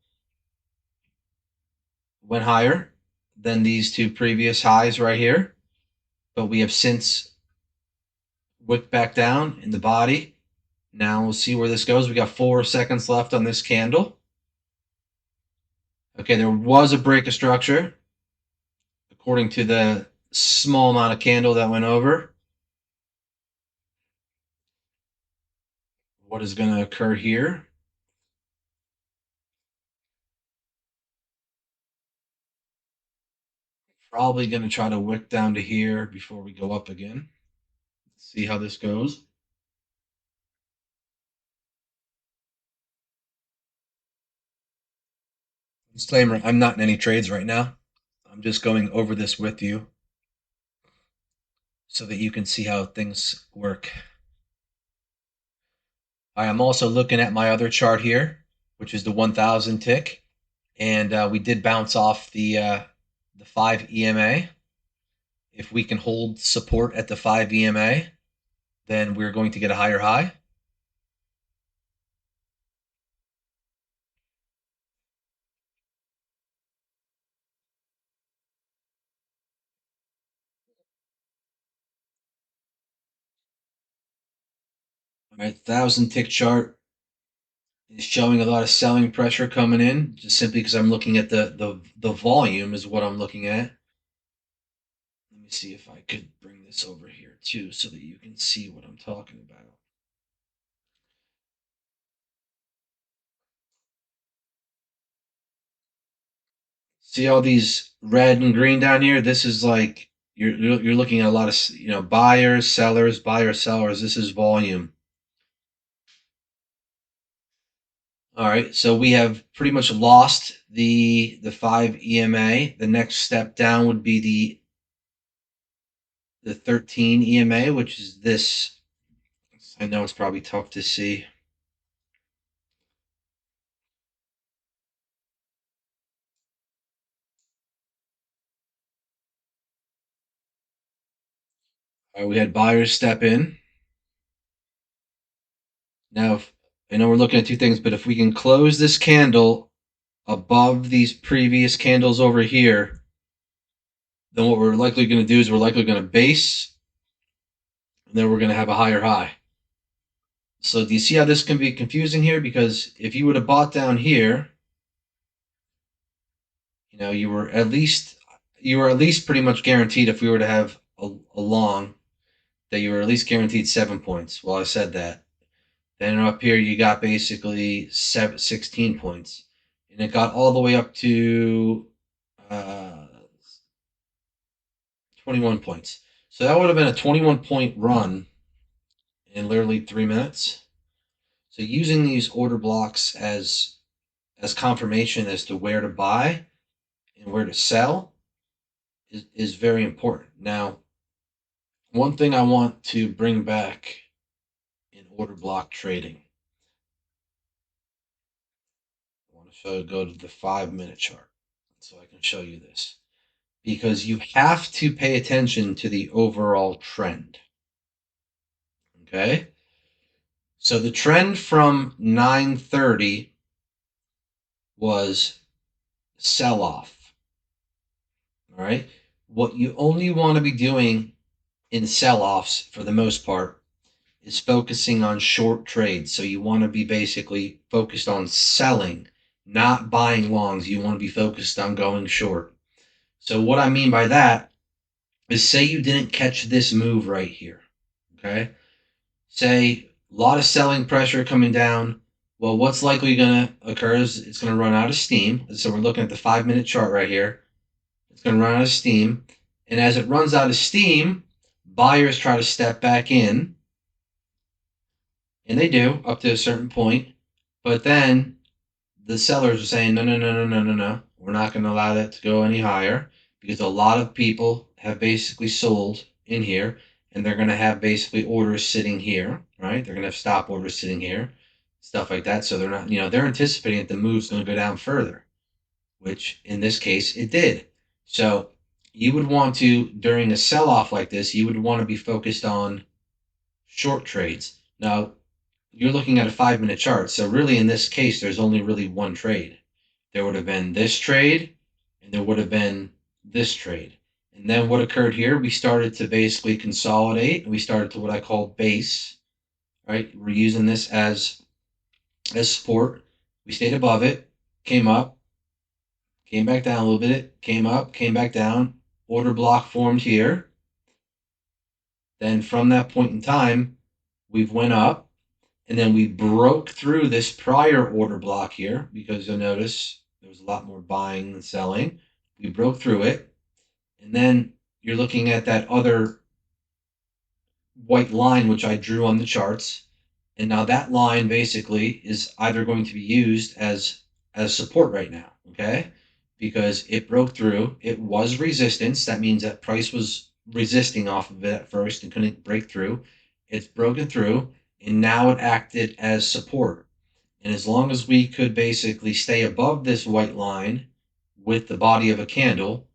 went higher than these two previous highs right here, but we have since wick back down in the body. Now we'll see where this goes. We got 4 seconds left on this candle. Okay, there was a break of structure according to the small amount of candle that went over. What is going to occur here? Probably going to try to wick down to here before we go up again. See how this goes. Disclaimer, I'm not in any trades right now. I'm just going over this with you so that you can see how things work. I am also looking at my other chart here, which is the 1000 tick, and we did bounce off the 5 EMA. If we can hold support at the 5 EMA, then we're going to get a higher high. All right, 1000 tick chart is showing a lot of selling pressure coming in, just simply because I'm looking at the volume is what I'm looking at. Let me see if I could bring this over here too so that you can see what I'm talking about. See all these red and green down here? This is like you're looking at a lot of buyers, sellers, buyers, sellers. This is volume. All right, so we have pretty much lost the 5 EMA. The next step down would be the 13 EMA, which is this. I know it's probably tough to see. We had buyers step in. Now, I know we're looking at two things, but if we can close this candle above these previous candles over here, then what we're likely going to do is we're likely going to base, and then we're going to have a higher high. So do you see how this can be confusing here? Because if you would have bought down here, you were at least pretty much guaranteed if we were to have a long that you were at least guaranteed 7 points. Well, I said that. Then up here you got basically 16 points, and it got all the way up to uh, 21 points. So that would have been a 21-point run in literally 3 minutes. So using these order blocks as confirmation as to where to buy and where to sell is very important. Now, one thing I want to bring back in order block trading, I want to go to the 5-minute chart so I can show you this. Because you have to pay attention to the overall trend. Okay? So the trend from 9:30 was sell off. All right? What you only want to be doing in sell offs for the most part is focusing on short trades. So you want to be basically focused on selling, not buying longs. You want to be focused on going short. So what I mean by that is, say you didn't catch this move right here. Okay? Say a lot of selling pressure coming down. Well, what's likely going to occur is it's going to run out of steam. So we're looking at the 5-minute chart right here. It's going to run out of steam. And as it runs out of steam, buyers try to step back in. And they do up to a certain point. But then the sellers are saying, no, no, no, no, no, no, no. We're not going to allow that to go any higher, because a lot of people have basically sold in here, and they're going to have basically orders sitting here, right? They're going to have stop orders sitting here, stuff like that. So they're not, they're anticipating that the move's going to go down further, which in this case it did. So you would want to, during a sell off like this, you would want to be focused on short trades. Now, you're looking at a 5-minute chart. So really, in this case, there's only really one trade. There would have been this trade, and there would have been this trade. And then what occurred here, we started to basically consolidate, and we started to what I call base, right? We're using this as support. We stayed above it, came up, came back down a little bit, came up, came back down. Order block formed here. Then from that point in time, we've went up, and then we broke through this prior order block here because you'll notice there was a lot more buying than selling. We broke through it, and then you're looking at that other white line which I drew on the charts. And now that line basically is either going to be used as support right now, okay? Because it broke through, it was resistance. That means that price was resisting off of it at first and couldn't break through. It's broken through, and now it acted as support. And as long as we could basically stay above this white line with the body of a candle,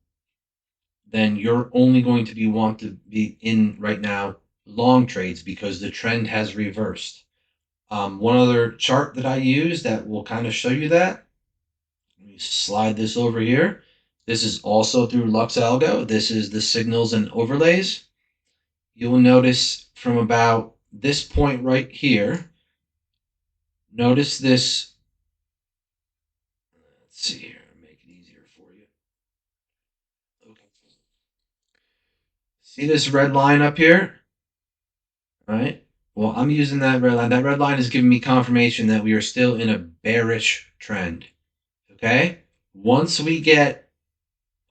then you're only going to want to be in right now long trades because the trend has reversed. One other chart that I use that will kind of show you that. Let me slide this over here. This is also through LuxAlgo. This is the signals and overlays. You will notice from about this point right here, notice this. Let's see here, make it easier for you. Okay. See this red line up here? All right. Well, I'm using that red line. That red line is giving me confirmation that we are still in a bearish trend. Okay. Once we get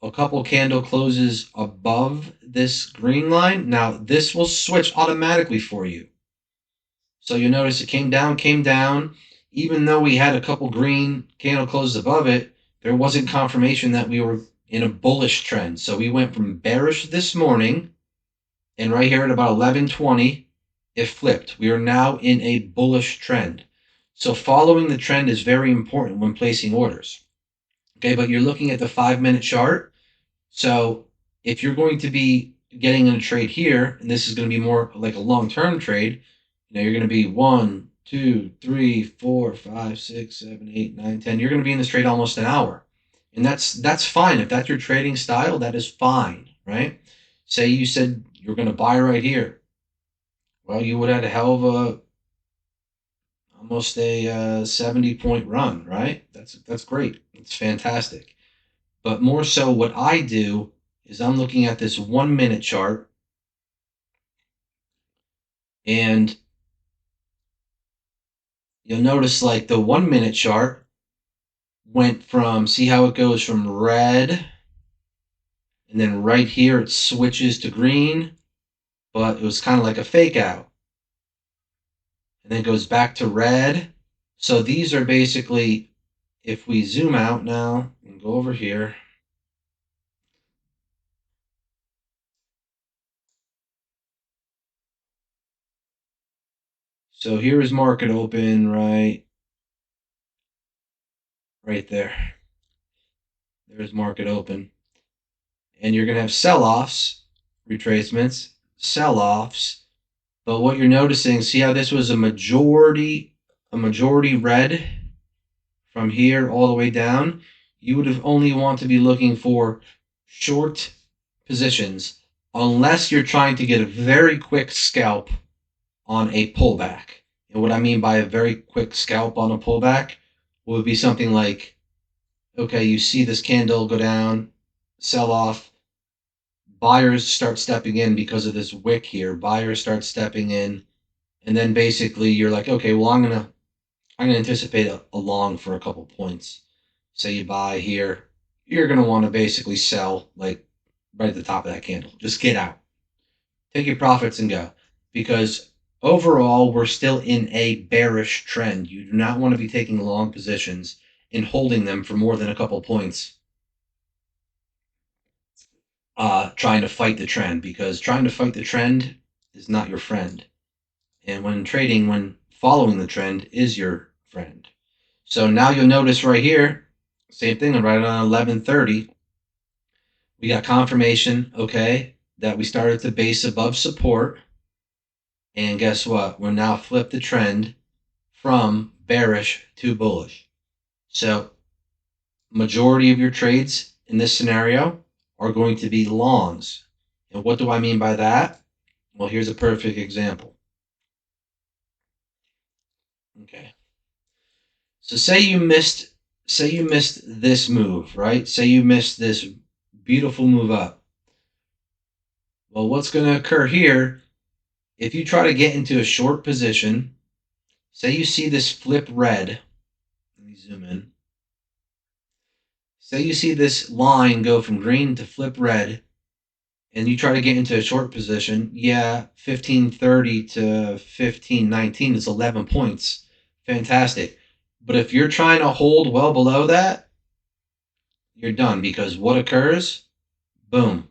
a couple candle closes above this green line, now this will switch automatically for you. So you notice it came down. Even though we had a couple green candle closes above it, there wasn't confirmation that we were in a bullish trend. So we went from bearish this morning, and right here at about 11:20, it flipped. We are now in a bullish trend. So following the trend is very important when placing orders. Okay, but you're looking at the 5-minute chart. So if you're going to be getting in a trade here, and this is going to be more like a long-term trade, you're going to be 1, 2, 3, 4, 5, 6, 7, 8, 9, 10. You're going to be in this trade almost an hour. And that's fine. If that's your trading style, that is fine, right? Say you said you're going to buy right here. Well, you would have a hell of almost a 70-point run, right? That's great. It's fantastic. But more so, what I do is I'm looking at this 1-minute chart, and you'll notice like the 1-minute chart went from, see how it goes from red, and then right here it switches to green, but it was kind of like a fake out. And then it goes back to red. So these are basically, if we zoom out now and go over here, so here is market open right there. There's market open. And you're going to have sell-offs, retracements, sell-offs. But what you're noticing, see how this was a majority red from here all the way down? You would have only want to be looking for short positions unless you're trying to get a very quick scalp on a pullback. And what I mean by a very quick scalp on a pullback would be something like, okay, you see this candle go down, sell off, buyers start stepping in because of this wick here. Buyers start stepping in, and then basically you're like, okay, well I'm gonna anticipate a long for a couple points. Say you buy here, you're gonna want to basically sell like right at the top of that candle. Just get out, take your profits and go, because overall we're still in a bearish trend. You do not want to be taking long positions and holding them for more than a couple points. Trying to fight the trend, because trying to fight the trend is not your friend. And when trading, when following the trend is your friend. So now you'll notice right here, same thing, right on 11:30, we got confirmation, okay, that we started to base above support. And guess what? We're now flipped the trend from bearish to bullish. So majority of your trades in this scenario are going to be longs. And what do I mean by that? Well, here's a perfect example. Okay. So say you missed this move, right? Say you missed this beautiful move up. Well, what's going to occur here if you try to get into a short position? Say you see this flip red. Let me zoom in. Say you see this line go from green to flip red, and you try to get into a short position. Yeah, 1530 to 1519 is 11 points. Fantastic. But if you're trying to hold well below that, you're done, because what occurs? Boom.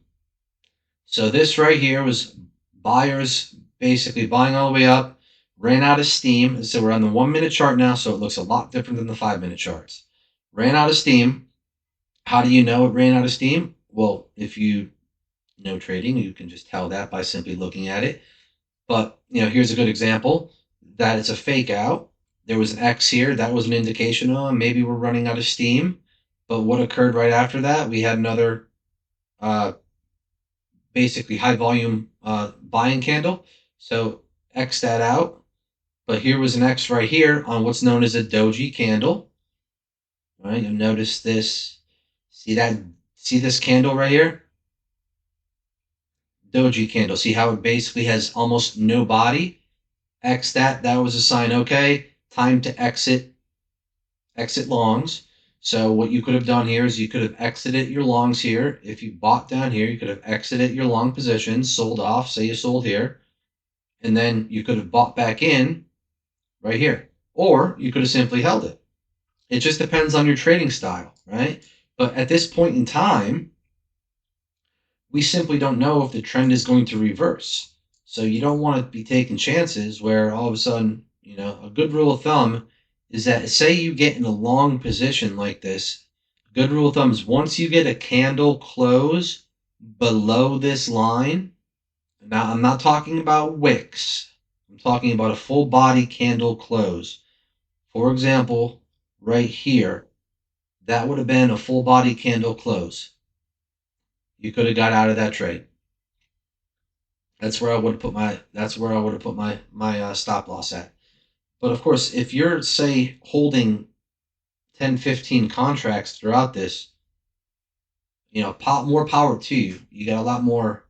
So this right here was buyers basically buying all the way up, ran out of steam. So we're on the 1 minute chart now, so it looks a lot different than the 5 minute charts. Ran out of steam. How do you know it ran out of steam? Well, if you know trading, you can just tell that by simply looking at it. But here's a good example that it's a fake out. There was an X here. That was an indication, oh, maybe we're running out of steam. But what occurred right after that? We had another uh, basically high volume buying candle. So X that out. But here was an X right here on what's known as a doji candle. All right, you'll notice this. See that? See this candle right here? Doji candle. See how it basically has almost no body? X that. That was a sign. Okay, time to exit longs. So what you could have done here is you could have exited your longs here. If you bought down here, you could have exited your long positions, sold off. Say you sold here, and then you could have bought back in right here, or you could have simply held it. It just depends on your trading style, right? But at this point in time, we simply don't know if the trend is going to reverse. So you don't want to be taking chances where all of a sudden, a good rule of thumb is that, say you get in a long position like this, a good rule of thumb is once you get a candle close below this line. Now, I'm not talking about wicks. I'm talking about a full body candle close. For example, right here, that would have been a full body candle close. You could have got out of that trade. That's where I would have put my stop loss at. But of course, if you're, say, holding 10, 15 contracts throughout this, more power to you. You got a lot more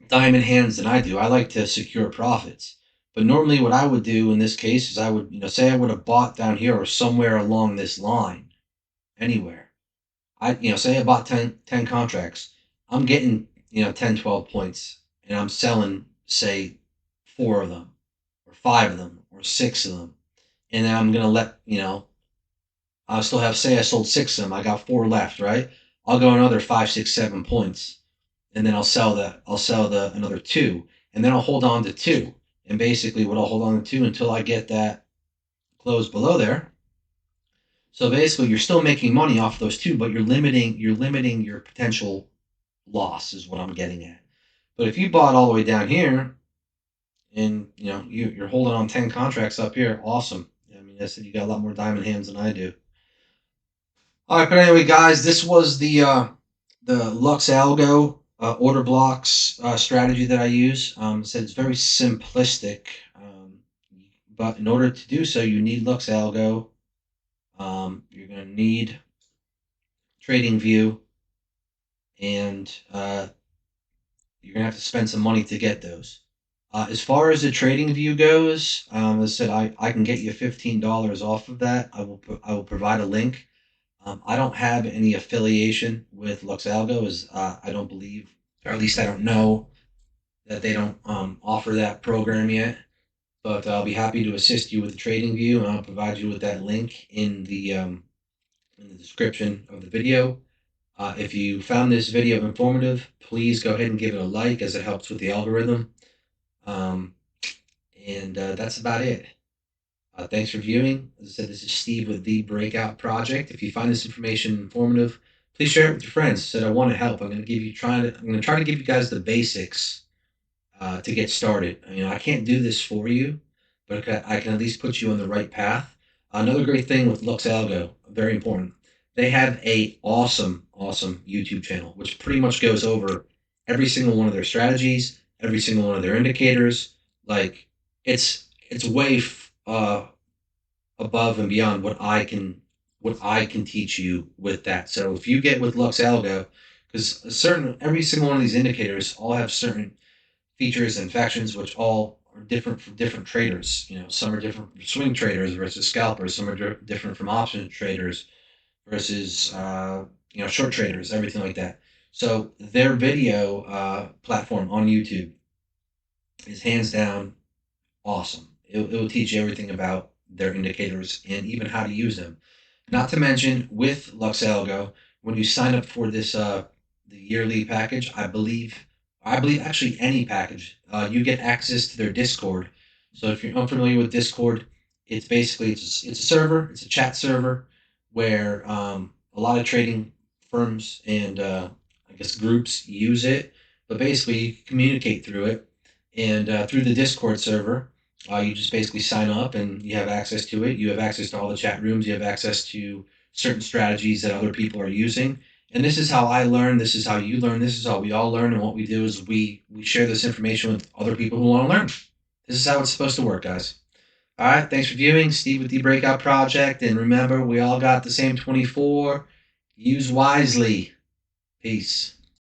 diamond hands than I do. I like to secure profits. But normally what I would do in this case is I would, say I would have bought down here or somewhere along this line, anywhere. Say I bought 10 contracts. I'm getting, 10, 12 points, and I'm selling, say, 4 of them, or 5 of them, or 6 of them. And then I'm going to I'll still have, say I sold 6 of them. I got 4 left, right? I'll go another 5, 6, 7 points. And then I'll sell the another 2. And then I'll hold on to 2. And basically what I'll hold on to until I get that close below there. So basically, you're still making money off those 2, but you're limiting your potential loss, is what I'm getting at. But if you bought all the way down here, and you're holding on 10 contracts up here, awesome. I mean, I said you got a lot more diamond hands than I do. All right, but anyway, guys, this was the LuxAlgo order blocks strategy that I use. Said it's very simplistic, but in order to do so, you need LuxAlgo. You're going to need TradingView, and you're going to have to spend some money to get those. As far as the TradingView goes, as I said, I can get you $15 off of that. I will provide a link. I don't have any affiliation with LuxAlgo, as I don't believe, or at least I don't know, that they don't offer that program yet. But I'll be happy to assist you with TradingView, and I'll provide you with that link in the description of the video. If you found this video informative, please go ahead and give it a like, as it helps with the algorithm. And that's about it. Thanks for viewing. As I said, this is Steve with The Breakout Project. If you find this information informative, please share it with your friends. Said I want to help. I'm going to try to give you guys the basics to get started. I can't do this for you, but I can at least put you on the right path. Another great thing with LuxAlgo, very important, They have a awesome YouTube channel, which pretty much goes over every single one of their strategies, every single one of their indicators. Like it's way above and beyond what I can teach you with that. So if you get with LuxAlgo, because certain every single one of these indicators all have certain features and factions which all are different from different traders. Some are different from swing traders versus scalpers. Some are different from option traders versus short traders. Everything like that. So their video platform on YouTube is hands down awesome. It will teach you everything about their indicators and even how to use them. Not to mention, with LuxAlgo, when you sign up for this the yearly package, I believe actually any package, you get access to their Discord. So if you're unfamiliar with Discord, it's basically it's a server, it's a chat server where a lot of trading firms and I guess groups use it. But basically, you can communicate through it, and through the Discord server, you just basically sign up and you have access to it. You have access to all the chat rooms. You have access to certain strategies that other people are using. And this is how I learn. This is how you learn. This is how we all learn. And what we do is we share this information with other people who want to learn. This is how it's supposed to work, guys. All right. Thanks for viewing. Steve with the Breakout Project. And remember, we all got the same 24. Use wisely. Peace.